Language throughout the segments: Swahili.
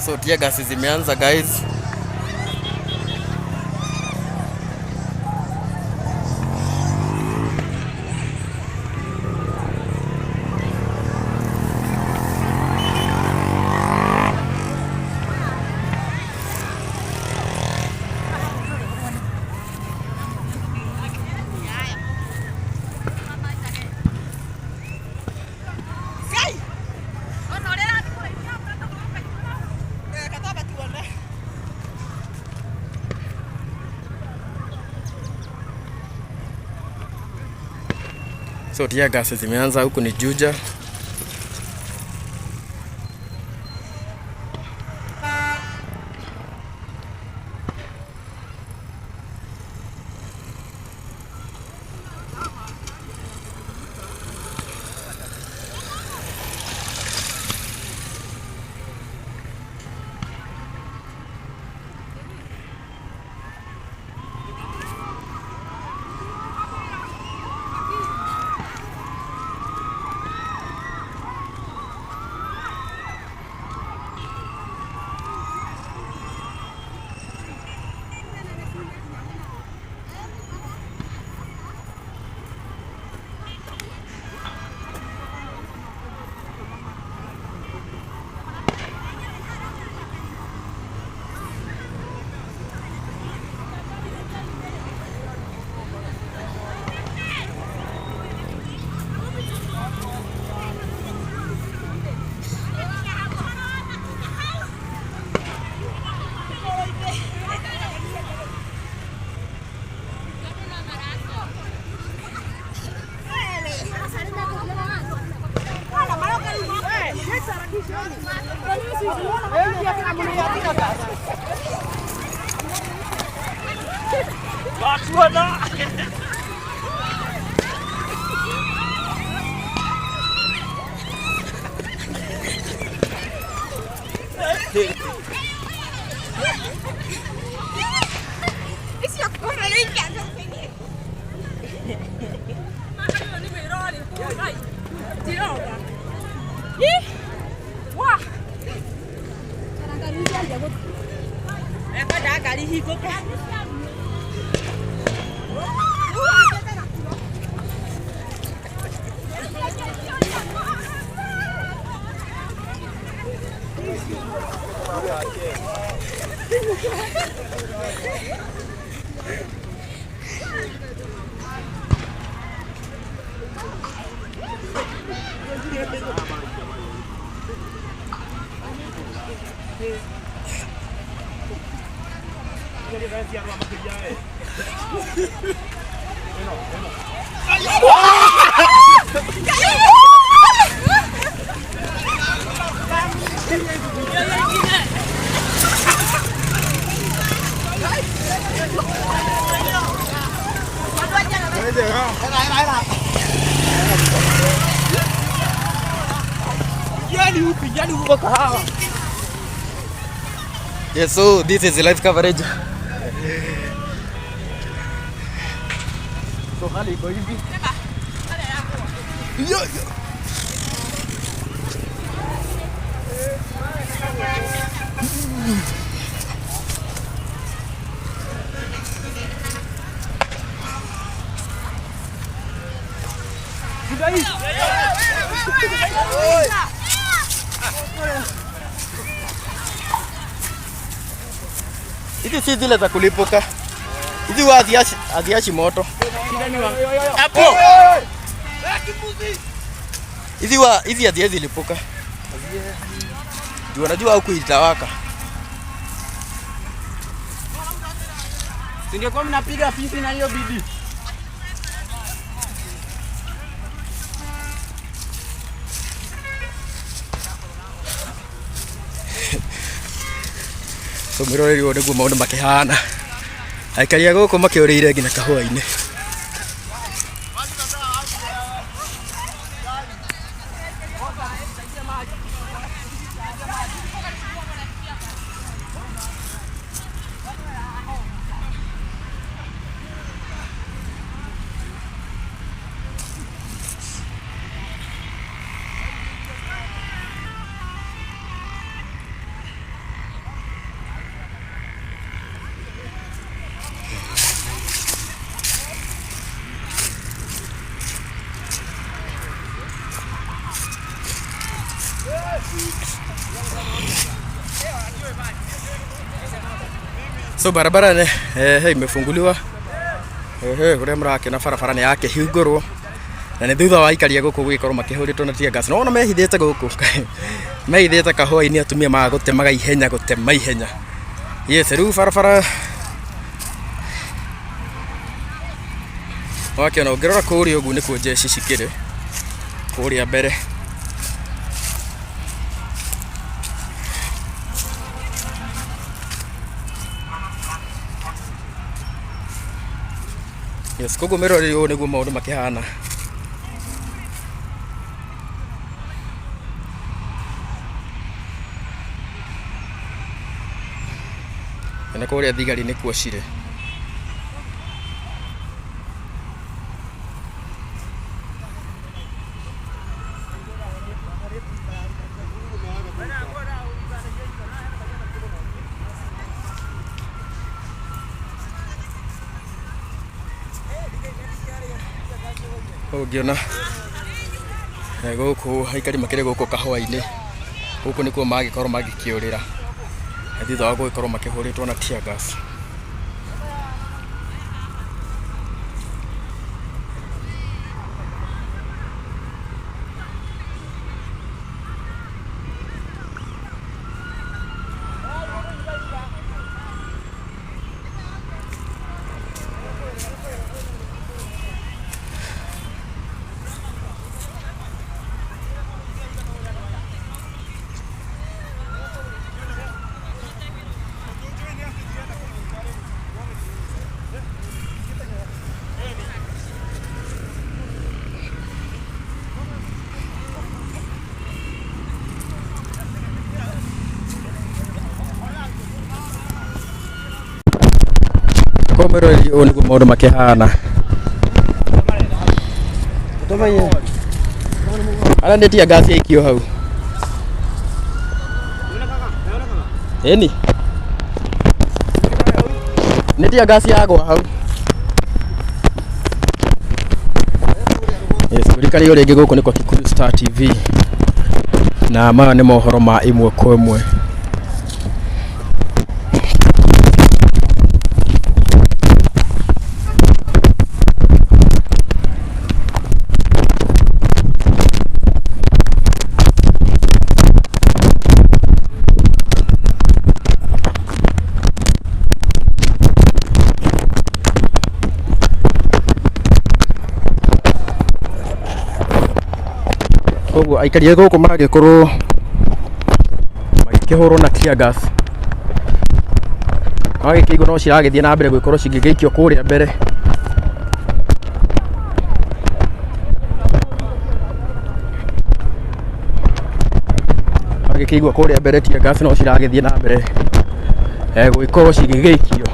So tear gas zimeanza guys. So tear gas zimeanza huku ni Juja. Yes, so this is live coverage. So hali iko hivi. Hizi si zile za kulipuka. Hizi huwa haziashi moto. Hapo. Hizi haziwezi lipuka. Ndio unajua huku itawaka. Si ndio kwa mnapiga fisi na hiyo bibi. So miroreri wone guo maundu makihana. Aikari aguko makiuriire ngina kahua-ini. So barabara imefunguliwa. Kuria murakena barabara ni yake hingurwo. Na ni thutha wa aikari guku gwikorwo makihuritwo na tear gas. No mehithite guku. Mehithite kahoi-ini atumia magutemaga ihenya gutema ihenya. Yes, riu barabara wakiona ungerora kuria ugu nikuo jeshi cikire kuria mbere. Yes, koguo mirori uyu niguo maundu makihana. Na kuria thigari nikuo cire. Ugiona guku aikari makire guku kahwa-ini guku nikuo magikorwo magikiurira thutha wa gukorwo makihuritwo na tear gas. Komero uyu niguo maundu makihana. Ara ni tear gas ikio hau. Eni. Ni tear gas yagwa hau. Yes, kurikari uri guku niko Kikuyu Star TV. Na maya ni mohoro ma imwe kwa imwe. Koguo aikari guku magikorwo magikihurwo na tear gas. Magikiigwo no ciragithie na mbere gwikorwo cigigikio kuria mbere. Magikiigwo kuria mbere tear gas no ciragithie na mbere gwikorwo cigigikio.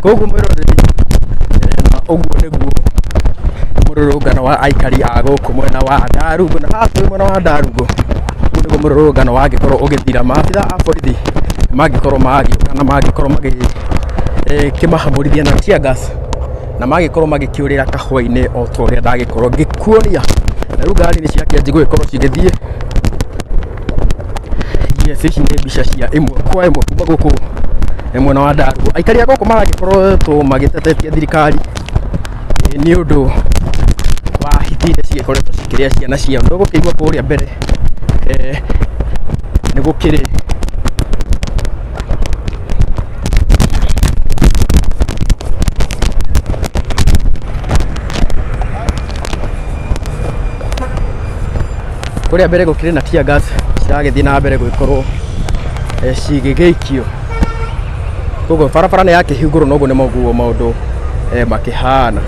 Koguo mwiroreri na uguo niguo mururungano wa aikari a guku mwena wa Ndarungu. Na haha twi mwena wa Ndarungu niguo mururungano wangikorwo ugithira. Maabitha a borithi magikorwo magioka na magikorwo kimahamurithia na tear gas na magikorwo magikiurira kahwa-ini o ta uria ndagikorwo ngikuonia. Na riu ngari ni ciakianji gwikorwo cigithie. Yes, ici ni mbica cia imwe kwa imwe kuma guku mwena wa Ndarungu. Aikari a guku maragikorwo magitetetia thirikari ni undu wa hiti iria cigikoretwo cikiria ciana ciao. Ndugukigwa kuria mbere ni gukiri kuria mbere gukiri na tear gas ciragithie na mbere gwikorwo cigigikio. Koguo barabara ni yakihingurwo noguo ni moguo maundu makihana.